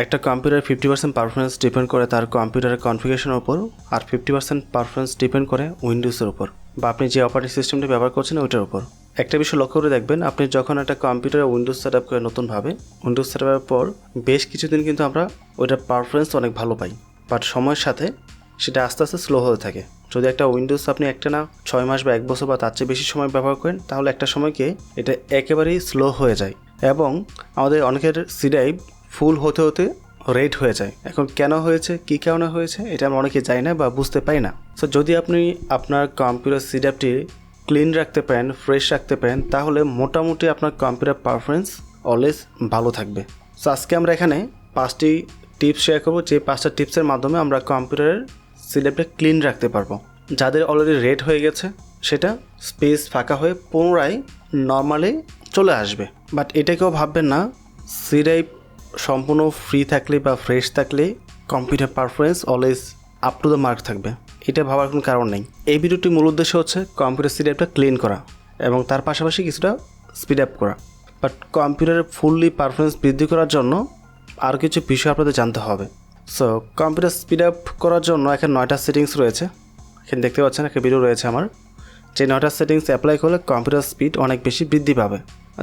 একটা computer 50% performance depend করে তার কম্পিউটারের কনফিগারেশনের উপর, আর 50% পারফরমেন্স ডিপেন্ড করে উইন্ডোজের উপর বা আপনি যে অপারেটিং সিস্টেমটি ব্যবহার করছেন ওইটার উপর। একটা বিষয় লক্ষ্য করে দেখবেন, আপনি যখন একটা কম্পিউটারে উইন্ডোজ সেট আপ করে নতুনভাবে উইন্ডোজ সেট আপের পর বেশ কিছুদিন কিন্তু আমরা ওইটার পারফরমেন্স অনেক ভালো পাই, বাট সময়ের সাথে সেটা আস্তে আস্তে স্লো হতে থাকে। যদি একটা উইন্ডোজ আপনি একটা না 6 মাস বা 1 বছর বা তার চেয়ে বেশি সময় ব্যবহার করেন, তাহলে একটা সময়কে এটা একেবারেই স্লো হয়ে যায় এবং আমাদের অনেকের সি ড্রাইভ ফুল হতে হতে রেড হয়ে যায়। এখন কেন হয়েছে, কী কারণে হয়েছে, এটা আমরা অনেকে জানি না বা বুঝতে পারি না। সো যদি আপনি আপনার কম্পিউটার সি ড্রাইভটি ক্লিন রাখতে পারেন, ফ্রেশ রাখতে পারেন, তাহলে মোটামুটি আপনার কম্পিউটার পারফরমেন্স অলওয়েজ ভালো থাকবে। সো আজকে আমরা এখানে 5টি টিপস শেয়ার করবো, যে 5টা টিপসের মাধ্যমে আমরা কম্পিউটারের সি ড্রাইভটা ক্লিন রাখতে পারবো। যাদের অলরেডি রেড হয়ে গেছে সেটা স্পেস ফাঁকা হয়ে পুনরায় নর্মালি চলে আসবে। বাট এটা কেউ ভাববেন না সি ড্রাইভ সম্পূর্ণ ফ্রি থাকলে বা ফ্রেশ থাকলে computer performance always up to the mark থাকবে, এটা ভাবার কোনো কারণ নেই। এই ভিডিওটির মূল উদ্দেশ্য হচ্ছে কম্পিউটার সি ড্রাইভটা ক্লিন করা এবং তার পাশাপাশি কিছুটা স্পিড আপ করা। বাট কম্পিউটারের ফুললি পারফরমেন্স বৃদ্ধি করার জন্য আরও কিছু বিষয় আপনাদের জানতে হবে। সো কম্পিউটার স্পিড আপ করার জন্য এখানে 9টা সেটিংস রয়েছে। এখানে দেখতে পাচ্ছেন একটা ভিডিও রয়েছে আমার, যে 9টা সেটিংস অ্যাপ্লাই করলে কম্পিউটার স্পিড অনেক বেশি বৃদ্ধি পাবে।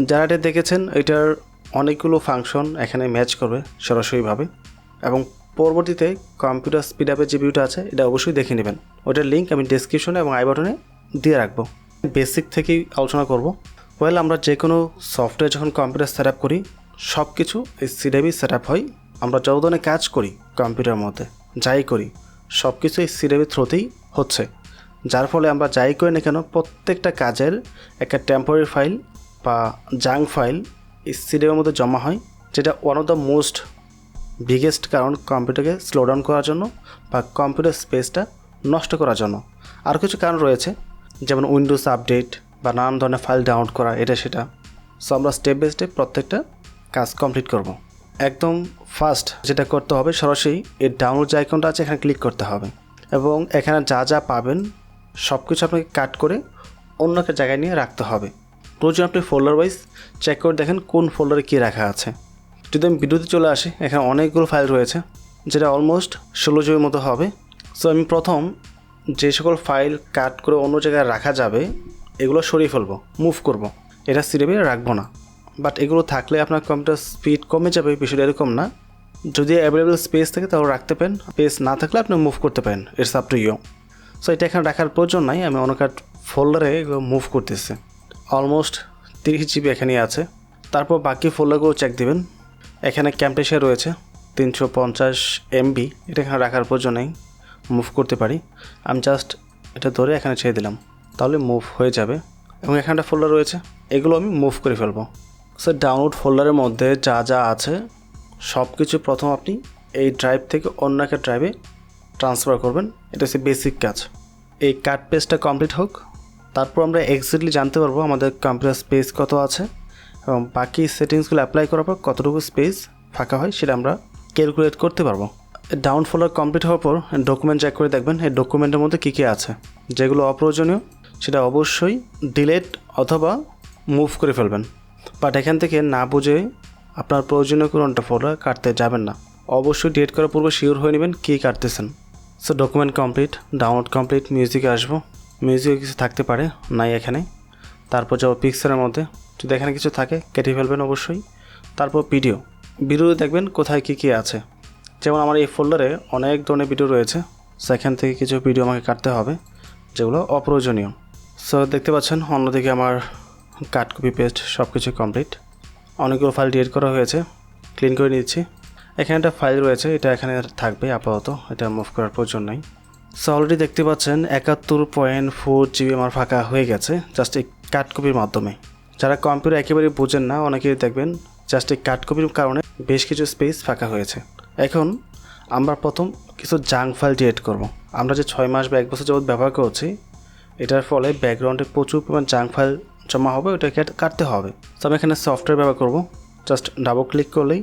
যারা এটা দেখেছেন এটার অনেকগুলো ফাংশন এখানে ম্যাচ করবে সরাসরিভাবে, এবং পরবর্তীতে কম্পিউটার স্পিড আপের যে ভিডিওটা আছে এটা অবশ্যই দেখে নেবেন। ওটার লিঙ্ক আমি ডেসক্রিপশনে এবং আই বাটনে দিয়ে রাখবো। বেসিক থেকেই আলোচনা করব। আমরা যে কোনো সফটওয়্যার যখন কম্পিউটার সেট আপ করি সব কিছু এই সি ড্রাইভেই সেট আপ হয়। আমরা যত ধরনের কাজ করি কম্পিউটারের মধ্যে, যাই করি সব কিছু এই সি ড্রাইভের থ্রুতেই হচ্ছে, যার ফলে আমরা যাই করি না কেন প্রত্যেকটা কাজের একটা টেম্পোরারি ফাইল বা জাঙ্ক ফাইল এই সি ড্রাইভের মধ্যে জমা হয়, যেটা one of the most biggest কারণ কম্পিউটারকে স্লো ডাউন করার জন্য বা কম্পিউটার স্পেসটা নষ্ট করার জন্য। আর কিছু কারণ রয়েছে, যেমন উইন্ডোজ আপডেট বা নানান ধরনের ফাইল ডাউনলোড করা, এটা সেটা। সো আমরা স্টেপ বাই স্টেপ প্রত্যেকটা কাজ কমপ্লিট করব। একদম ফার্স্ট যেটা করতে হবে, সরাসরি এর ডাউনলোড যে আইকনটা আছে এখানে ক্লিক করতে হবে এবং এখানে যা যা পাবেন সব কিছু আপনাকে কাট করে অন্য একটা জায়গায় নিয়ে রাখতে হবে। প্রয়োজন আপনি ফোল্ডার ওয়াইজ চেক করে দেখেন কোন ফোল্ডারে কী রাখা আছে। যদি আমি ভিডিওতে চলে আসি, এখানে অনেকগুলো ফাইল রয়েছে যেটা অলমোস্ট 16 জিবির মতো হবে। সো আমি প্রথম যে সকল ফাইল কাট করে অন্য জায়গায় রাখা যাবে এগুলো সরিয়ে ফেলবো, মুভ করব। এটা সি ড্রাইভে রাখবো না। বাট এগুলো থাকলে আপনার কম্পিউটার স্পিড কমে যাবে, বিষয়টা এরকম না। যদি অ্যাভেলেবেল স্পেস থাকে তাহলে রাখতে পারেন, স্পেস না থাকলে আপনি মুভ করতে পারেন, it's up to you. So এটা এখানে রাখার প্রয়োজন নাই, আমি অন্য একটা ফোল্ডারে এগুলো মুভ করতেছি। অলমোস্ট 30 জিবি এখানেই আছে। তারপর বাকি ফোল্ডারগুলো চেক দিবেন। এখানে Camtasia রয়েছে 350 MB, এটা এখানে রাখার প্রয়োজন নেই, মুভ করতে পারি। আমি জাস্ট এটা ধরে এখানে ছেড়ে দিলাম, তাহলে মুভ হয়ে যাবে। এবং এখানে একটা ফোল্ডার রয়েছে, এগুলো আমি মুভ করে ফেলবো। সো ডাউনলোড ফোল্ডারের মধ্যে যা যা আছে সব কিছু প্রথম আপনি এই ড্রাইভ থেকে অন্য একটা ড্রাইভে ট্রান্সফার করবেন, এটা হচ্ছে বেসিক কাজ। এই কাট পেজটা কমপ্লিট হোক, তারপর আমরা এক্স্যাক্টলি জানতে পারবো আমাদের কম্পিউটার স্পেস কত আছে এবং বাকি সেটিংসগুলো অ্যাপ্লাই করার পর কতটুকু স্পেস ফাঁকা হয় সেটা আমরা ক্যালকুলেট করতে পারবো। ডাউন ফোল্ডার কমপ্লিট হওয়ার পর ডকুমেন্ট চেক করে দেখবেন এই ডকুমেন্টের মধ্যে কী কী আছে। যেগুলো অপ্রয়োজনীয় সেটা অবশ্যই ডিলিট অথবা মুভ করে ফেলবেন। বাট এখান থেকে না বুঝে আপনার প্রয়োজনীয় কোনো একটা ফোল্ডার কাটতে যাবেন না, অবশ্যই ডিলিট করার পূর্বে শিওর হয়ে নেবেন কী কাটতেছেন। So document complete, download complete, মিউজিকে আসবো। মিউজিকে কিছু থাকতে পারে, নাই এখানে। তারপর যাবো পিকচারের মধ্যে, যদি এখানে কিছু থাকে কেটে ফেলবেন অবশ্যই। তারপর ভিডিও দেখবেন কোথায় কী কী আছে। যেমন আমার এই ফোল্ডারে অনেক ধরনের ভিডিও রয়েছে, সেখান থেকে কিছু ভিডিও আমাকে কাটতে হবে যেগুলো অপ্রয়োজনীয়। সো দেখতে পাচ্ছেন অন্যদিকে আমার কাট, কপি, পেস্ট সব কিছু কমপ্লিট। অনেকগুলো ফাইল ডিলিট করা হয়েছে, ক্লিন করে নিচ্ছি। এখানে একটা ফাইল রয়েছে, এটা এখানে থাকবে আপাতত, এটা মুভ করার প্রয়োজন নাই। সো অলরেডি দেখতে পাচ্ছেন 71.4 জিবি আমার ফাঁকা হয়ে গেছে জাস্ট এই কাট কপির মাধ্যমে। যারা কম্পিউটার একেবারে বোঝেন না অনেকেই দেখবেন জাস্ট এই কাট কপির কারণে বেশ কিছু স্পেস ফাঁকা হয়েছে। এখন আমরা প্রথম কিছু জাঙ্ক ফাইল ডিলিট করব। আমরা যে 6 মাস বা 1 বছর যাবত ব্যবহার করছি এটার ফলে ব্যাকগ্রাউন্ডে প্রচুর পরিমাণ জাঙ্ক ফাইল জমা হবে, ওটাকে কাটতে হবে। তো আমি এখানে সফটওয়্যার ব্যবহার করব, জাস্ট ডাবল ক্লিক করলেই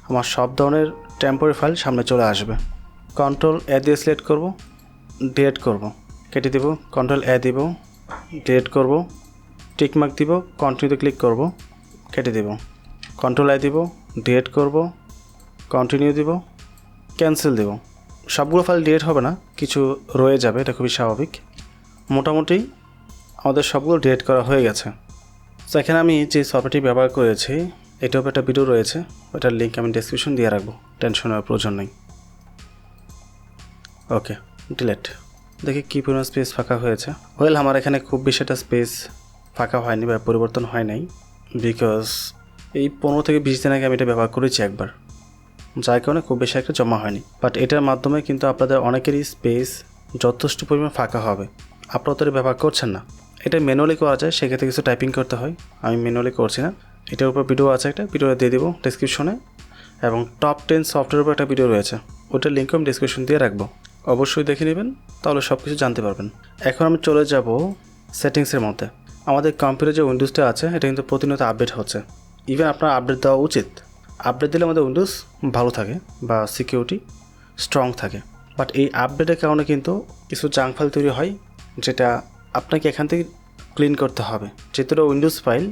আমার সব ধরনের টেম্পোরারি ফাইল সামনে চলে আসবে। Ctrl+A দিয়ে সিলেক্ট করব, ডিলিট করব, কেটে দেব। Ctrl+A দিব, ডিলিট করব, টিকমার্ক দিব, কন্টিনিউতে ক্লিক করব, কেটে দেব। Ctrl+A দিব, ডিলিট করব, কন্টিনিউ দিব, ক্যান্সেল দেব। সবগুলো ফাইল ডিলিট হবে না, কিছু রয়ে যাবে, এটা খুবই স্বাভাবিক। মোটামুটি আমাদের সবগুলো ডিলিট করা হয়ে গেছে। তো এখানে আমি যে সফটওয়্যারটি ব্যবহার করেছি এটার উপর একটা ভিডিও রয়েছে, ওটার লিঙ্ক আমি ডেসক্রিপশন দিয়ে রাখবো, টেনশন হওয়ার প্রয়োজন নেই। ওকে, ডিলিট। দেখি কী পরিমাণ স্পেস ফাঁকা হয়েছে। ওয়েল, আমার এখানে খুব বেশি একটা স্পেস ফাঁকা হয়নি বা পরিবর্তন হয় নাই, বিকজ এই 15 থেকে 20 দিন আগে আমি এটা ব্যবহার করেছি একবার, যার কারণে খুব বেশি একটা জমা হয়নি। বাট এটার মাধ্যমে কিন্তু আপনাদের অনেকেরই স্পেস যথেষ্ট পরিমাণ ফাঁকা হবে। আপনারা তো ব্যবহার করছেন না, এটা ম্যানুয়ালি করা যায়, সেক্ষেত্রে কিছু টাইপিং করতে হয়, আমি ম্যানুয়ালি করছি না। এটার উপর ভিডিও আছে, একটা ভিডিও দিয়ে দেবো ডেসক্রিপশনে, এবং টপ 10 সফটওয়্যারের উপর একটা ভিডিও রয়েছে, ওটার লিঙ্ক আমি ডেসক্রিপশন দিয়ে রাখবো, অবশ্যই দেখে নেবেন, তাহলে সব কিছু জানতে পারবেন। এখন আমি চলে যাব সেটিংসের মধ্যে। আমাদের কম্পিউটার যে উইন্ডোজটা আছে এটা কিন্তু প্রতিনিয়ত আপডেট হচ্ছে, ইভেন আপনার আপডেট দেওয়া উচিত। আপডেট দিলে আমাদের উইন্ডোজ ভালো থাকে বা সিকিউরিটি স্ট্রং থাকে। বাট এই আপডেটের কারণে কিন্তু কিছু জাঙ্ক ফাইল তৈরি হয়, যেটা আপনাকে এখান থেকে ক্লিন করতে হবে। যেহেতু উইন্ডোজ ফাইল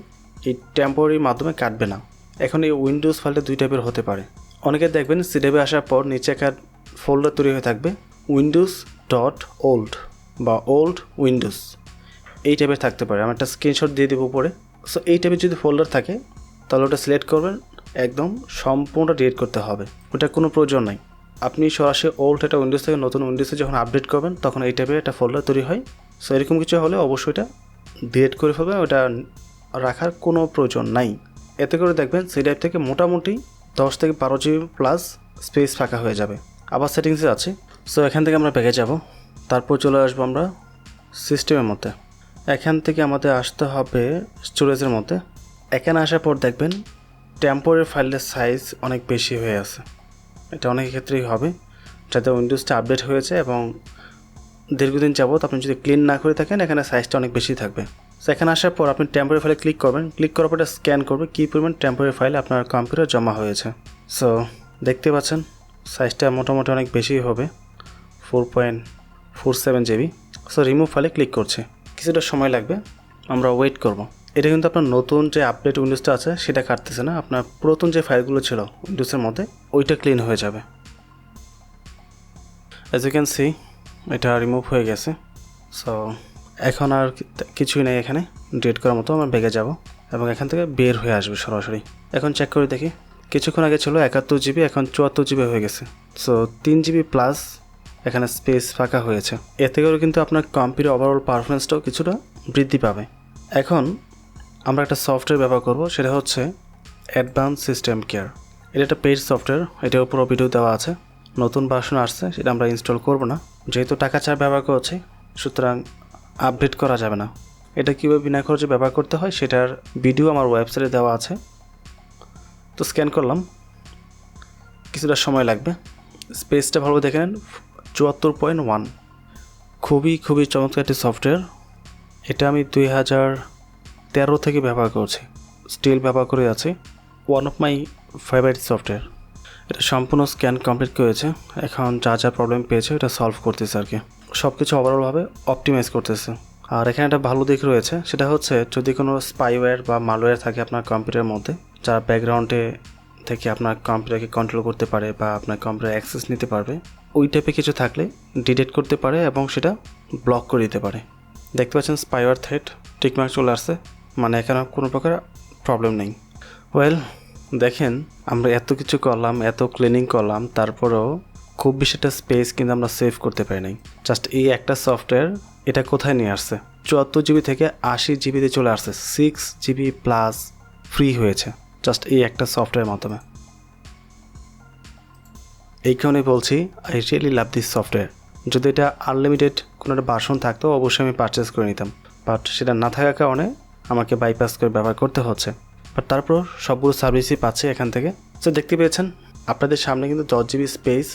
এই টেম্পোরারির মাধ্যমে কাটবে না। এখন এই উইন্ডোজ ফাইলটা 2 টাইপের হতে পারে। অনেকে দেখবেন সিডেবে আসার পর নিচে একটা ফোল্ডার তৈরি হয়ে থাকবে উইন্ডোজ ডট ওল্ড বা ওল্ড উইন্ডোজ, এই টাইপের থাকতে পারে। আমি একটা স্ক্রিনশট দিয়ে দেবো উপরে। সো এই টাইপের যদি ফোল্ডার থাকে তাহলে ওটা সিলেক্ট করবেন, একদম সম্পূর্ণ ডিলিট করতে হবে, ওটা কোনো প্রয়োজন নাই। আপনি সরাসরি ওল্ড একটা উইন্ডোজ থেকে নতুন উইন্ডোজে যখন আপডেট করবেন তখন এই টাইপের একটা ফোল্ডার তৈরি হয়। সো এরকম কিছু হলে অবশ্যই এটা ডিলিট করে ফেলবেন, ওটা রাখার কোনো প্রয়োজন নাই। এতে করে দেখবেন সি ড্রাইভ থেকে মোটামুটি 10 থেকে 12 GB প্লাস স্পেস ফাঁকা হয়ে যাবে। আবার সেটিংসে আছে, সো এখান থেকে আমরা ব্যাগে যাব, তারপর চলে আসবো আমরা সিস্টেমের মধ্যে। এখান থেকে আমাদের আসতে হবে স্টোরেজের মধ্যে। এখানে আসার পর দেখবেন টেম্পোরারি ফাইলের সাইজ অনেক বেশি হয়ে আছে। এটা অনেক ক্ষেত্রেই হবে যাতে উইন্ডোজটা আপডেট হয়েছে এবং দীর্ঘদিন যাবত আপনি যদি ক্লিন না করে থাকেন এখানে সাইজটা অনেক বেশি থাকবে। সো এখানে আসার পর আপনি টেম্পোরারি ফাইলে ক্লিক করবেন, ক্লিক করার পর এটা স্ক্যান করবে কী পরিমাণ টেম্পোরারি ফাইল আপনার কম্পিউটার জমা হয়েছে। সো দেখতে পাচ্ছেন সাইজটা মোটামুটি অনেক বেশি হবে, 4.47 GB। সো রিমুভ ফাইলে ক্লিক করছে, কিছুটা সময় লাগবে, আমরা ওয়েট করব। এটা কিন্তু আপনার নতুন যে আপডেট উইন্ডোজটা আছে সেটা কাটতেছে না, আপনার পুরাতন যে ফাইলগুলো ছিল উইন্ডোজের মধ্যে ওইটা ক্লিন হয়ে যাবে। অ্যাজ ইউ ক্যান সি এটা রিমুভ হয়ে গেছে। সো এখন আর কিছুই নেই এখানে ডিলিট করার মতো। আমরা ব্যাগে যাব এবং এখান থেকে বের হয়ে আসবে সরাসরি। এখন চেক করে দেখি, কিছুক্ষণ আগে ছিল 71 GB, এখন 74 GB হয়ে গেছে। সো 3 GB প্লাস এখানে স্পেস ফাঁকা হয়েছে। এতে করে কিন্তু আপনার কম্পিউটার ওভারঅল পারফরমেন্সটাও কিছুটা বৃদ্ধি পাবে। এখন আমরা একটা সফটওয়্যার ব্যবহার করব, সেটা হচ্ছে অ্যাডভান্স সিস্টেম কেয়ার। এটা একটা পেইড সফটওয়্যার, এটার উপরও ভিডিও দেওয়া আছে। নতুন ভার্সন আসছে, সেটা আমরা ইনস্টল করব না, যেহেতু টাকা ছাড়া ব্যবহার করছি সুতরাং আপডেট করা যাবে না। এটা কীভাবে বিনা খরচে ব্যবহার করতে হয় সেটার ভিডিও আমার ওয়েবসাইটে দেওয়া আছে। তো স্ক্যান করলাম, কিছুটা সময় লাগবে। স্পেসটা ভালো দেখে নেন, 74.1, খুবই চমৎকার একটি সফটওয়্যার। এটা আমি 2013 থেকে ব্যবহার করছি, স্টিল ব্যবহার করে আছি। One of my favourite software. এটা সম্পূর্ণ স্ক্যান কমপ্লিট করেছে, এখন যা প্রবলেম পেয়েছে এটা সলভ করতেছে আর কি, সব কিছু ওভারঅলভাবে অপটিমাইজ করতেছে। আর এখানে একটা ভালো দিক রয়েছে, সেটা হচ্ছে যদি কোনো স্পাইওয়্যার বা মালওয়্যার থাকে আপনার কম্পিউটারের মধ্যে, যা ব্যাকগ্রাউন্ডে থেকে আপনার কম্পিউটারকে কন্ট্রোল করতে পারে বা আপনার কম্পিউটার অ্যাক্সেস নিতে পারবে, ওই টাইপের কিছু থাকলে ডিটেক্ট করতে পারে এবং সেটা ব্লক করে দিতে পারে। দেখতে পাচ্ছেন স্পাইওয়্যার থ্রেট টিকমার্ক চলে আসছে, মানে এখানে কোনো প্রকার প্রবলেম নেই। ওয়েল, দেখেন আমরা এত কিছু করলাম, এত ক্লিনিং করলাম, তারপরেও খুব বেশি একটা স্পেস কিন্তু আমরা সেভ করতে পারি নাই। জাস্ট এই একটা সফটওয়্যার এটা কোথায় নিয়ে আসছে, 74 GB থেকে 80 GBতে চলে আসছে, 6 GB প্লাস ফ্রি হয়েছে জাস্ট এই একটা সফটওয়্যারের মাধ্যমে। এই কারণে বলছি I really love this software. যদি এটা আনলিমিটেড কোনো একটা ভার্সন থাকতো অবশ্যই আমি পারচেস করে নিতাম, বাট সেটা না থাকার কারণে আমাকে বাইপাস করে ব্যবহার করতে হচ্ছে। বাট তারপর সবগুলো সার্ভিসই পাচ্ছে এখান থেকে। সো দেখতে পেয়েছেন আপনাদের সামনে কিন্তু 10 GB স্পেস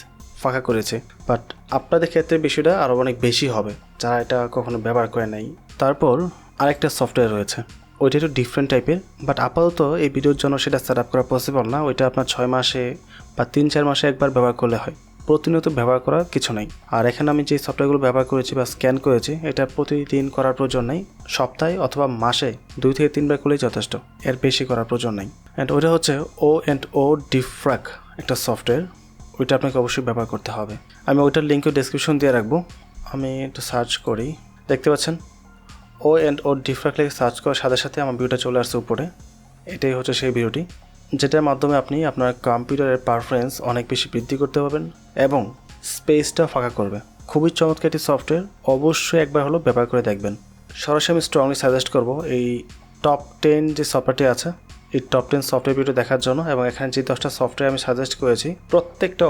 ফাঁকা করেছে, বাট আপনাদের ক্ষেত্রে বিষয়টা আরও অনেক বেশি হবে যারা এটা কখনো ব্যবহার করে নাই। তারপর আরেকটা সফটওয়্যার রয়েছে, ওইটা একটু ডিফারেন্ট টাইপের, বাট আপাতত এই ভিডিওর জন্য সেটা সেট আপ করা পসিবল না। ওইটা আপনার 6 মাসে বা 3-4 মাসে একবার ব্যবহার করলে হয়, প্রতিনিয়ত ব্যবহার করার কিছু নেই। আর এখানে আমি যে সফটওয়্যারগুলো ব্যবহার করেছি বা স্ক্যান করেছি এটা প্রতিদিন করার প্রয়োজন নেই, সপ্তাহে অথবা মাসে 2 থেকে 3 বার করলেই যথেষ্ট, এর বেশি করার প্রয়োজন নেই। অ্যান্ড ওইটা হচ্ছে O&O ডিফ্রাগ একটা সফটওয়্যার, ওইটা আপনাকে অবশ্যই ব্যবহার করতে হবে। আমি ওইটার লিঙ্কও ডেসক্রিপশন দিয়ে রাখবো। আমি একটু সার্চ করি, দেখতে পাচ্ছেন ও ডিফ্রাক্ট লিখে সার্চ করার সাথে সাথে আমার ভিডিওটা চলে আসছে উপরে। এটাই হচ্ছে সেই ভিডিওটি, যেটার মাধ্যমে আপনি আপনার কম্পিউটারের পারফরমেন্স অনেক বেশি বৃদ্ধি করতে পারবেন এবং স্পেসটা ফাঁকা করবে। খুবই চমৎকার একটি সফটওয়্যার, অবশ্যই একবার হলো ব্যবহার করে দেখবেন। সরাসরি আমি স্ট্রংলি সাজেস্ট করব এই টপ 10 যে সফটওয়্যারটি আছে, এই টপ 10 সফটওয়্যার ভিডিও দেখার জন্য। এবং এখানে যে 10টা সফটওয়্যার আমি সাজেস্ট করেছি, প্রত্যেকটা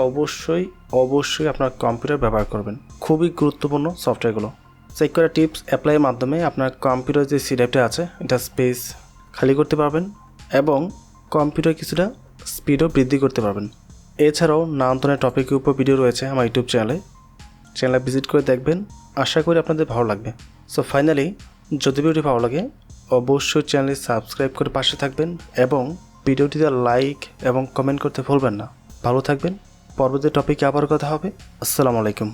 অবশ্যই আপনার কম্পিউটার ব্যবহার করবেন। খুবই গুরুত্বপূর্ণ সফটওয়্যারগুলো। চেক করা টিপস অ্যাপ্লাইয়ের মাধ্যমে আপনার কম্পিউটার যে সি ড্রাইভটা আছে, এটা স্পেস খালি করতে পারবেন এবং কম্পিউটার কিছুটা স্পিডও বৃদ্ধি করতে পারবেন। এছাড়াও নানান ধরনের টপিকের উপর ভিডিও রয়েছে আমার ইউটিউব চ্যানেলে ভিজিট করে দেখবেন। আশা করি আপনাদের ভালো লাগবে। সো ফাইনালি, যদি ভিডিওটি ভালো লাগে অবশ্যই চ্যানেলটি সাবস্ক্রাইব করে পাশে থাকবেন এবং ভিডিওটিতে লাইক এবং কমেন্ট করতে ভুলবেন না। ভালো থাকবেন। পরবর্তী টপিকে আবার কথা হবে। আসসালামু আলাইকুম।